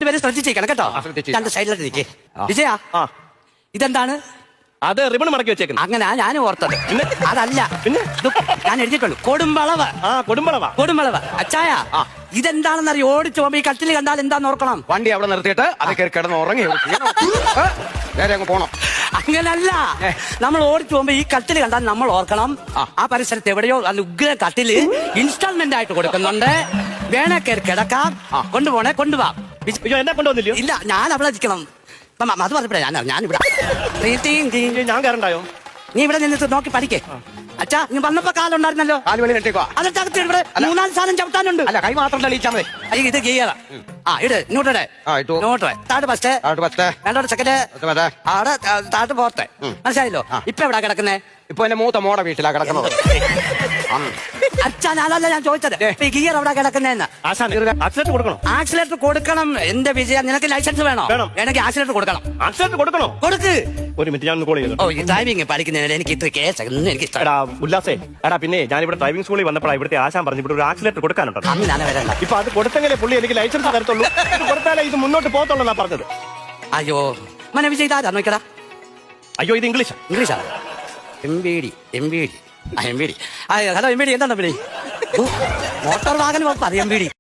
പേര് ശ്രദ്ധിച്ചേക്കണം കേട്ടോ. രണ്ട് സൈഡിലോട്ട് നിൽക്കേ. വിജയ, ഇതെന്താണ്? അത് റിബൺ മടക്കി വെച്ചേക്കുന്നു. അങ്ങനെ ഞാനും ഓർത്തത്. അതല്ല, പിന്നെ ഞാൻ എഴുതിയിട്ടുള്ളൂ കൊടുമ്പളവ്. കൊടുമ്പളവ്. അച്ചായ, ഇതെന്താണെന്ന് അറിയോ? ഓടിച്ചു പോകുമ്പോ ഈ കട്ടിൽ കണ്ടാൽ എന്താന്ന് ഓർക്കണം. വണ്ടി അവിടെ നിർത്തിയിട്ട് അത് കയറി കിടന്ന് ഉറങ്ങി നേരെ അങ്ങ് പോണം. അങ്ങനല്ല, നമ്മൾ ഓടിച്ചു പോകുമ്പോ ഈ കട്ടിൽ കണ്ടാൽ നമ്മൾ ഓർക്കണം ആ പരിസരത്ത് എവിടെയോ നല്ല ഉഗ്ര കട്ടില് ഇൻസ്റ്റാൾമെന്റ് ആയിട്ട് കൊടുക്കുന്നുണ്ട്. വേണേ കയറി കിടക്കാം. കൊണ്ടുപോണേ കൊണ്ടുപോവാം. എന്നെ കൊണ്ടുവന്നില്ലയോ? ഇല്ല, ഞാൻ അവിടെ നിൽക്കണം. അത് പറഞ്ഞപ്പോഴേ ഞാനിവിടെ. ഞാൻ കയറണ്ടായോ? നീ ഇവിടെ നിന്നിട്ട് നോക്കി പഠിക്കേ. അച്ഛാ, നീ വന്നപ്പോ കാലുണ്ടായിരുന്നല്ലോ. അതൊക്കെ ഇവിടെ 3-4 സാധനം ചവിട്ടാനുണ്ട്. അല്ല, കൈ മാത്രം തെളിയിച്ചാൽ മതി. ഇത് ഗിയർ. ഇട് ഇങ്ങോട്ടെ. താഴ് ഫസ്റ്റ്, രണ്ടോട്ട് സെക്കൻഡ്, അവിടെ താഴ് പോർത്തെ. മനസ്സിലായല്ലോ? ഇപ്പൊ എവിടാ കിടക്കുന്നേ? ഇപ്പൊ എന്റെ മൂത്ത മോടെ വീട്ടിലാ കിടക്കുന്നത്. അച്ഛാ, ഞാനല്ല ഞാൻ ചോദിച്ചത്. ഗിയർ എവിടെ കിടക്കുന്നേന്ന്. ആക്സിലേറ്റർ കൊടുക്കണം. ആക്സിലേറ്റർ കൊടുക്കണം. എന്റെ വിജയ, നിനക്ക് ലൈസൻസ് വേണോ? എനിക്ക് ആക്സിലേറ്റർ കൊടുക്കണം. ആക്സിലേറ്റർ കൊടുക്കണോ? കൊടുക്ക്. ഒരു മിനിറ്റ്, ഞാൻ കോൾ ചെയ്തു. ഓ, ഈ ഡ്രൈവിംഗ് പഠിക്കുന്നതിന് എനിക്ക് ഇത്ര കേസ് എനിക്ക് ഇഷ്ടം. എടാ ഉല്ലാസേ, എടാ പിന്നെ ഞാൻ ഇവിടെ ഡ്രൈവിംഗ് സ്കൂളിൽ വന്നപ്പോഴാണ് ഇവിടുത്തെ ആശാൻ പറഞ്ഞു ഇവിടെ ഒരു ആക്സിലേറ്റർ കൊടുക്കാനുണ്ടോ. അങ്ങനെ വരണ്ട. ഇപ്പൊ അത് കൊടുത്തെങ്കിലേ പുള്ളി എനിക്ക് ലൈസൻസ് തരത്തുള്ളൂ. കൊടുത്താലേ ഇത് മുന്നോട്ട് പോകത്തുള്ളൂ എന്നാ പറഞ്ഞത്. അയ്യോ മന വിജയ്, ഇതാ നോക്കടാ. അയ്യോ, ഇത് ഇംഗ്ലീഷാ. എംബിഡി. ഹലോ എംബിഡി, എന്താണ് വിളി? മോട്ടോർ വാഹനം വകുപ്പ്. അത് എംബിഡി.